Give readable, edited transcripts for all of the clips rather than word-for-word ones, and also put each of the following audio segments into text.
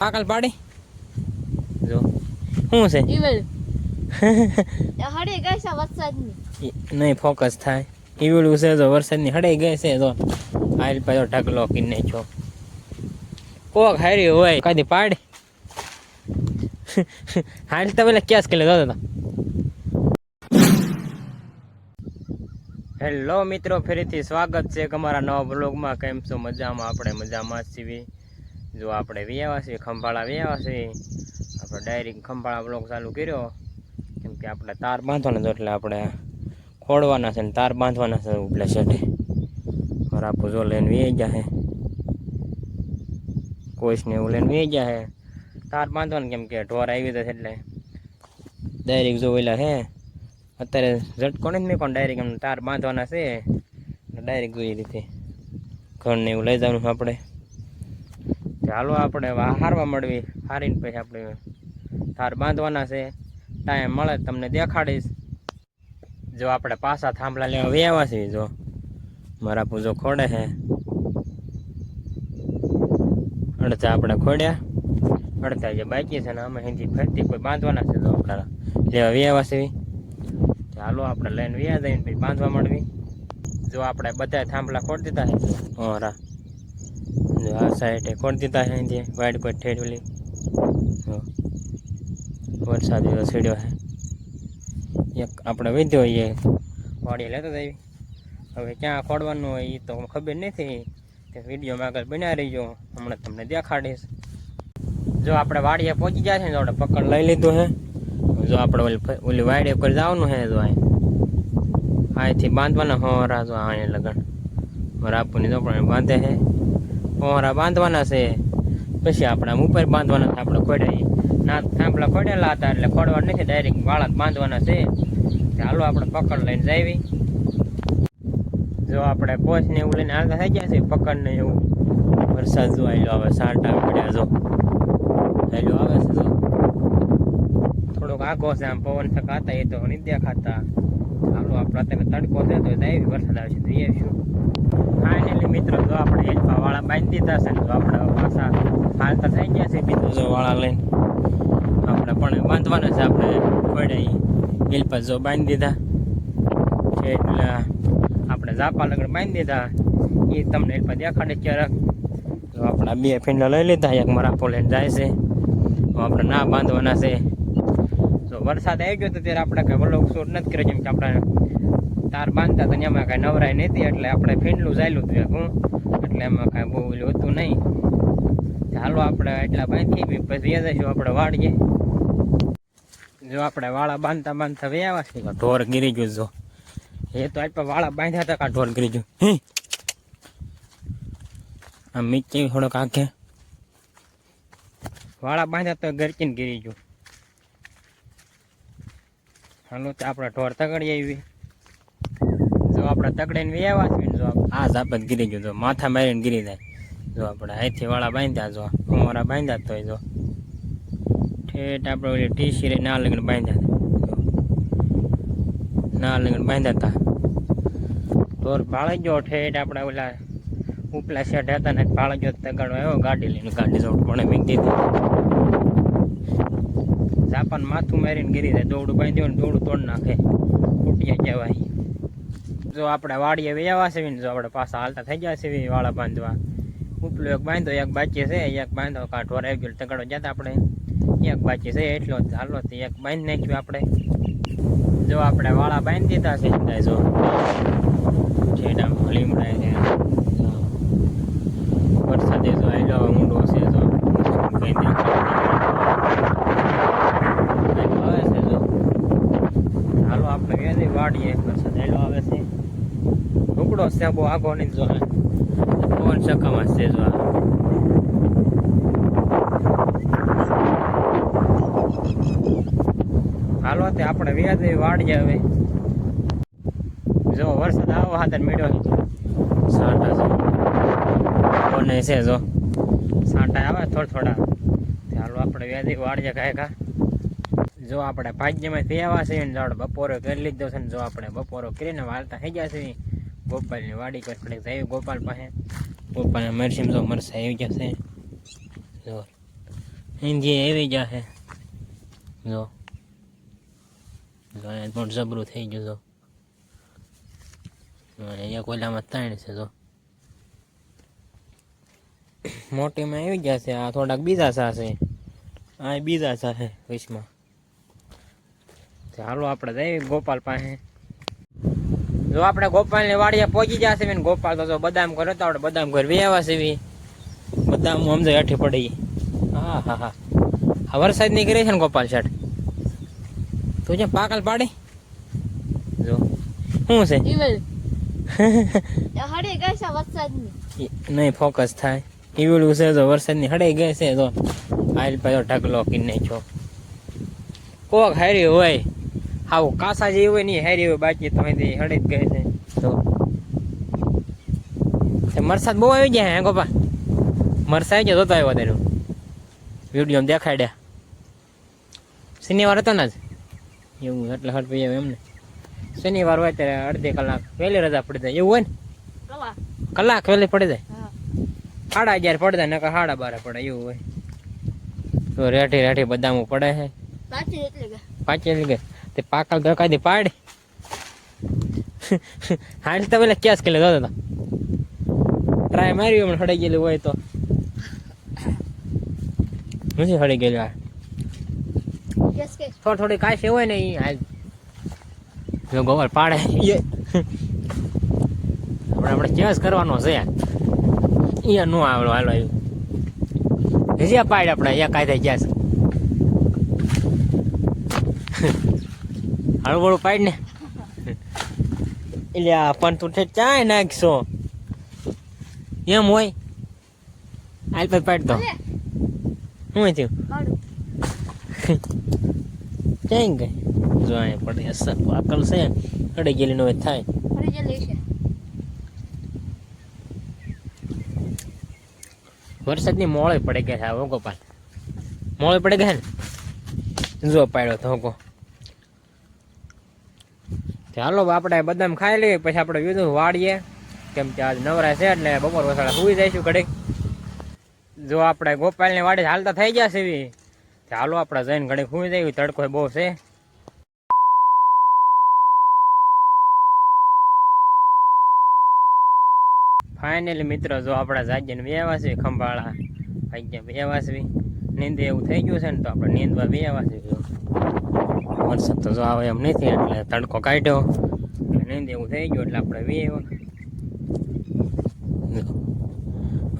પાકલ પાડી જો શું છે હડે ગઈ છે વરસાદની નહીં ફોકસ થાય ઈવડું છે જો વરસાદની હડાઈ ગઈ છે જો આઈલ પાછો ઢગલો કીને છો કોક હારી હોય કાદી પાડ હાલ તો પેલા કેસ કે લેતો હતો. હેલો મિત્રો, ફરીથી સ્વાગત છે અમારા નવા બ્લોગમાં. કેમ છો? મજામાં? આપણે મજામાં છીએ. જો આપણે વ્યાવા છીએ ખંભાળા વ્યાવા છીએ. આપણે ડાયરેક્ટ ખંભાળા બ્લોગ ચાલુ કર્યો કેમ કે આપણે તાર બાંધવાના છે એટલે આપણે ખોડવાના છે ને તાર બાંધવાના છે ઉપલે શેઠે. રાપુ જો લઈને વી ગયા હે કોઈસને એવું લઈને વી ગયા હે તાર બાંધવાના કેમ કે ઢોર આવી જશે એટલે ડાયરેક્ટ જો ઓલા હે અત્યારે ઝટકો નથી મેં પણ ડાયરેક્ટ એમ તાર બાંધવાના છે ડાયરેક્ટ જોઈ રીતે ઘરને એવું લઈ જવાનું આપણે. ચાલો આપણે હારવા મળવી હારીને પછી આપણે તાર બાંધવાના છે. ટાઈમ મળે તમને દેખાડીશ. જો આપણે પાછા થાંભલા લેવા વ્યાવા છીએ. જો મારા પૂજો ખોડે છે અડધા આપણે ખોડ્યા અડધા જે બાકી છે ને અમે અહીંથી ફરતી કોઈ બાંધવાના છે. તો આપણે લેવા વ્યાવા છીએ. ચાલો આપણે લઈને વ્યા જઈને પછી બાંધવા મળવી. જો આપણે બધા થાંભલા ખોડી દીધા છે. ઓરા જો આ સાઈડે ખોડી દીધા છે અહીંથી વાઈડ કોઈ ઠેડવલી વરસાદ એવો સીડ્યો છે. એક આપણે વધ્યો એ વાડી લેતો જઈએ. હવે ક્યાં ખોડવાનું હોય એ તો ખબર નથી. તે વિડીયોમાં આગળ બના રહીજો, હમણાં તમને દેખાડીશ. જો આપણે વાડીએ પહોંચી જાય છે ને તો આપણે પકડ લઈ લીધું છે. જો આપણે ઓલી વાડીએ પર જવાનું છે. જો અહીંથી બાંધવાના હોરા. જો અહીંયા લગન રાપુની ચોપડા બાંધે છે. હોરા બાંધવાના છે પછી આપણે આમ ઉપર બાંધવાના છે. આપણે ખોડાઈએ ના થાંભલા ખોડેલા હતા એટલે ખોડવા નથી, ડાયરેક્ટ વાળા બાંધવાના છે. ચાલો આપણે પકડ લઈને જાવી. જો આપણે કોચ ને એવું લઈને આગળ થઈ ગયા છે પકડ ને એવું. વરસાદ જો આવેલો આવે સાંટા પડ્યા જો હેલો આવે છે. જો થોડોક આગો છે આમ પવન થકાતા એ તો નહીં દેખાતા. ચાલો આપણે અત્યારે તડકો છે તો જાય વરસાદ આવે છે તો આવીશું. ફાઇનલી મિત્રો જો આપણે હેલ્પા વાળા બાંધી દીધા છે. જો આપણે પાછા હાલતા થઈ ગયા છે બીજું જો વાળા લઈને આપણે પણ બાંધવાના છે. આપણે પડે હેલ્પા જો બાંધી દીધા એટલે આપણે ઝાપા લગડ બાંધી દીધા એ તમને હેલ્પા દેખાડે ક્યારેક. જો આપણા બે ફીંડા લઈ લીધા. એક મરાપો લઈને જાય છે. તો આપણે ના બાંધવાના છે. જો વરસાદ આવી ગયો તો ત્યારે આપણે કંઈ વલોગ શૂટ નથી કર્યો જેમ કે આપણે તાર બાંધતા હતા એમાં કાંઈ નવરાય નથી એટલે આપણે ફીંડલું જાયેલું હતું હું એટલે એમાં કાંઈ બહુ ઓલું હતું નહીં. ચાલો આપણે એટલા બાંધી પછી જઈશું આપણે વાડીએ. જો આપણે વાળા બાંધતા બાંધતા વ્યાવા છે ઢોર ગીરી ગયું. જો એ તો આપણે વાળા બાંધ્યા હતા કા ઢોર ગીરી ગયું. આમ મીચી થોડોક આંખે વાળા બાંધ્યા તો ગરકીને ગીરી ગયું. હાલો તો આપણે ઢોર તગડી આવી. જો આપણે તગડીને વ્યાવા છે. જો આ ઝાપત ગીરી ગયું. જો માથા મારીને ગીરી જાય. જો આપણે હાથથી વાળા બાંધ્યા. જો અમારા બાંધ્યા તો જો ઠેઠ આપણે ઓલી ટીસી ના લગન બાંધ્યા ના લગન બાંધ્યા હતા. ઢોર ભાળી ગયો ઠેઠ આપણે ઓલા ઉપલા શેઠ હતા ને ભાળી ગયો તગાડો આવ્યો ગાડી લઈને. ગાડી જોડ પણ મેં દીધી જાપાન માથું મારીને ગીરી જાય. દોડું બાંધ્યું ને દોડું તોડ નાખે ફૂટિયા કહેવાય. જો આપણે વાડીએ વ્યાવા છે જો આપણે પાછા હાલતા થઈ ગયા છે વાળા બાંધવા. ઉપલો એક બાંધો એક બાકી છે. એક બાંધો કા ઢોર આવી ગયો તગાડો જતા આપણે એક બાકી છે એટલો હાલો એક બાંધી નાખ્યું આપણે. જો આપણે વાળા બાંધી દીધા છે. જો છેડામ લીમડાય છે. વરસાદે જો આવેલો ઊંડો છે. જો કઈ આવે છે. જો હાલો આપણે વેલી વાડીએ વરસાદ આવેલો આવે છે. ઢુકડો છે બહુ આગો નહીં. જો પવન સકામાં છે. જો હાલો તે આપણે વ્યાજ વાડીએ હવે. જો વરસાદ આવો હાથે મેળ્યો સાંટા છે કોને છે. જો સાંટા આવે થોડા ચાલો આપણે વ્યાજ વાડીએ કાંઈ કા. જો આપણે ભાગ્યમાં થયા છે ને આપણે બપોરો કરી લીધો છે ને જો આપણે બપોરો કરીને વાળતા થઈ ગયા છે. ગોપાલની વાડી પર થોડીક જઈએ ગોપાલ પાસે. ગોપાલને મરસીમ જો મરસા આવી ગયા છે. જો ઈંધી આવી જશે જો અહીંયા પણ જબરું થઈ ગયું જો અહીંયા કોયલામાં ત્રણ છે જો મોટીમાં આવી જશે આ થોડાક બીજા સા છે આ બીજા સા છે વિશમાં હાલો આપણે જઈએ ગોપાલ પાસે જો આપણે ગોપાલની વાડીએ પહોંચી જશે ને ગોપાલ તો બદામ ઘર હતા આપણે બદામ ઘર વ્યાવા છે બદામ સમજાય હેઠી પડી હા હા હા આ વરસાદ ની કરી છે ને ગોપાલ શેઠ તું જે પાકલ પાડી જો શું છે નહીં ફોકસ થાય ઈવડું છે તો વરસાદની હડાઈ ગઈ છે તો આઈલ પાછો ઢગલો કરી નાખ્યો કોક હારી હોય આવું કાસા જેવી હોય નહીં હારી હોય બાકી તો હડી જ ગઈ છે તો વરસાદ બહુ આવી જાય હે ગોપા મરસા આવી જાય જોતો આવ્યો તેનું વિડીયો દેખાડ્યા શનિવાર હતો ને જ એવું એટલે હટ પી એમને શનિવાર હોય ત્યારે અડધી કલાક વહેલી રજા પડી જાય એવું હોય ને કલાક વહેલી પડી જાય 11:30 પડી જાય નકર 12:30 પડે એવું હોય તો રેઠી રેઠી બદામું પડે છે પાછી એટલે તે પાકલ તો કાંઈ પાડી હાલ તો પેલા કેસ કે લીધો હતો ટ્રાય મારી હમણાં હડાઈ ગયેલું હોય તો નથી હળી ગયેલું આ થોડી થોડી કાશી હોય ને એ હાલ જો ગોબર પાડે આપણે કેસ કરવાનો છે અહીંયા નો આવડો હાલો આવ્યું હજી પાડ આપણે અહીંયા કાંઈ થાય કેસ હળવળું પાડ ને એટલે પણ તું ચાય નાખશો એમ હોય હાલ પછી પાડ તો શું થયું ક્યાંય ગઈ જો અહીંયા પડે અસર પાકલ છે અડી ગયેલી નો થાય વરસાદની મોળે પડે ગયા છે ગોપાલ મોળે પડે ગયા ને જો પાડ્યો તો હોકો ચાલો આપણે બદામ ખાઈ લઈએ પછી આપણે બીજું વાળીએ કેમ કે આજ નવરા છે એટલે બપોર વસાડા સુઈ જઈશું ઘડીક જો આપણે ગોપાલની વાડી હાલતા થઈ જશે એવી ચાલો આપણે જઈને ઘડીક સુઈ જઈએ તડકો બહુ છે ફાઇનલી મિત્રો જો આપણા જાગ્યાને વેવા છે ખંભાળા ભાગ્યા વેવા છે નીંદ એવું થઈ ગયું છે ને તો આપણે નીંદવા વેવા છે જો વરસાદ તો જો આવે એમ નથી એટલે તડકો કાઢ્યો એટલે નીંદ એવું થઈ ગયું એટલે આપણે વેવા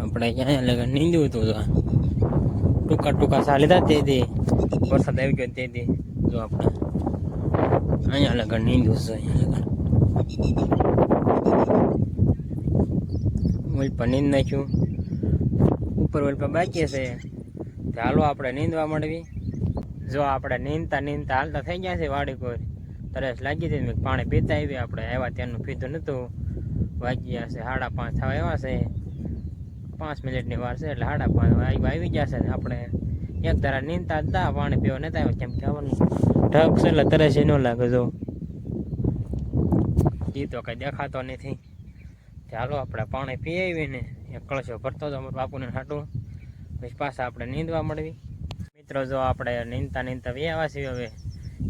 આપણે ક્યાં લગન નીંદ્યું હતું જો ટૂંકા ટૂંકા સા લીધા તેથી વરસાદ આવી ગયો તેથી જો આપણે અહીંયા લગન નીંદ્યું છે અહીંયા લગન ઓલ પર નીંદ નાખ્યું ઉપર ઓલ પર બાકી છે ચાલો આપણે નીંદવા મળવી જો આપણે નીંદતા નીંદતા હાલતા થઈ ગયા છે વાડી કોઈ તરસ લાગી હતી મેં પાણી પીતા આવી આપણે આવ્યા ત્યાંનું પીધું નહોતું વાગ્યા છે 5:30 થવા આવ્યા છે 5 મિનિટની વાર છે એટલે 5:30 આવી જશે આપણે એક ધારા નીંદતા હતા પાણી પીવા નતા આવ્યો કેમ કે આવવાનું ઢગ છે એટલે તરસ ન લાગે જો એ તો કઈ દેખાતો નથી ચાલો આપણે પાણી પી આવી ને એક કળશો ભરતો હતો અમારા બાપુને હાટું પછી પાછા આપણે નીંદવા મળવી મિત્રો જો આપણે નીંદતા નીંદતા વ્યાવા છીએ હવે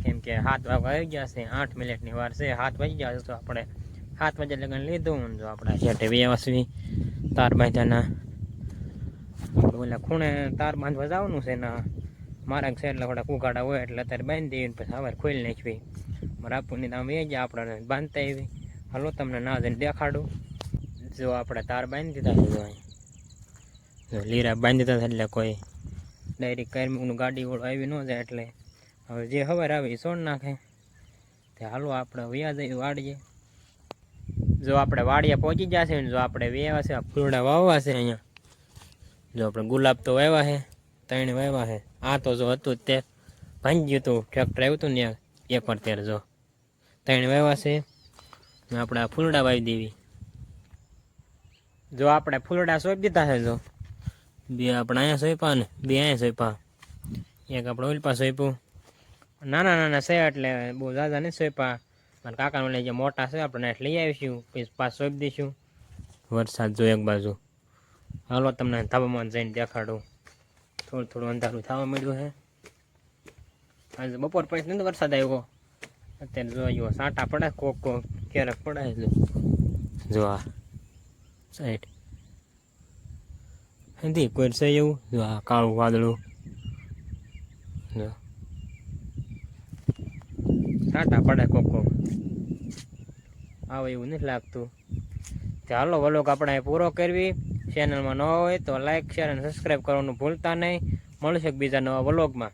કેમ કે 7 વાગે આવી ગયા છે 8 મિનિટની વાર છે 7 વાગી ગયા તો આપણે 7 વાગે લગન લીધું જો આપણે છેટે વ્યાવા છીએ તાર બાંધ્યાના ઓલા ખૂણે તાર બાંધવા જવાનું છે ને મારા છે એટલે થોડા કુગાડા હોય એટલે અત્યારે બાંધી દેવી પછી સવારે ખોલી નાખવી મારા બાપુની ત્યાં વે ગયા આપણને બાંધતા આવી હાલો તમને ના જઈને દેખાડું જો આપણે તાર બાંધી દીધા છે જો લીરા બાંધી દીધા એટલે કોઈ ડાયરેક્ટ કારમીનું ગાડી વાળો આવી ન જાય એટલે હવે જે ખબર આવે એ સોડ નાખે તે હાલો આપણે વ્યા જઈએ વાડીએ જો આપણે વાડીએ પહોંચી જશે ને જો આપણે વેવા છે ફૂલડા વાવવા છે અહીંયા જો આપણે ગુલાબ તો વાવ્યા છે 3 વાવ્યા છે આ તો જો હતું તે ભાંગી ગયું હતું ટ્રેક્ટર આવ્યું હતું ને એક વાર ત્યારે જો 3 વાવ્યા છે આપણે આ ફૂલડા વાવી દેવી જો આપણે ફૂલડા સોંપી દીધા છે જો 2 આપણે અહીંયા સોંપ્યા ને 2 અહીંયા સોંપ્યા એક આપણે ઓલપા સોંપ્યું નાના નાના છે એટલે બહુ ઝાઝા નથી સોંપ્યા મારા કાકાનું લઈ જે મોટા છે આપણે લઈ આવીશું પછી પાછ સોંપી દઈશું વરસાદ જો એક બાજુ હાલો તમને ધાબામાં જઈને દેખાડું થોડું થોડું અંધારું થવા માંડ્યું છે. આજે બપોર પછી નથી વરસાદ આવ્યો, અત્યારે જો સાંટા પડે કોક કોક ક્યારેક પડે. જો આ સાઈડ નથી કોઈ છે એવું, જો આ કાળું વાદળું, જો સાંટા પડે કોક કોક આવે એવું નથી લાગતું. ચાલો વ્લોગ આપણે પૂરો કરવી. ચેનલમાં ન હોય તો લાઈક શેર અને સબસ્ક્રાઈબ કરવાનું ભૂલતા નહીં. મળશે બીજા નવા વ્લોગમાં.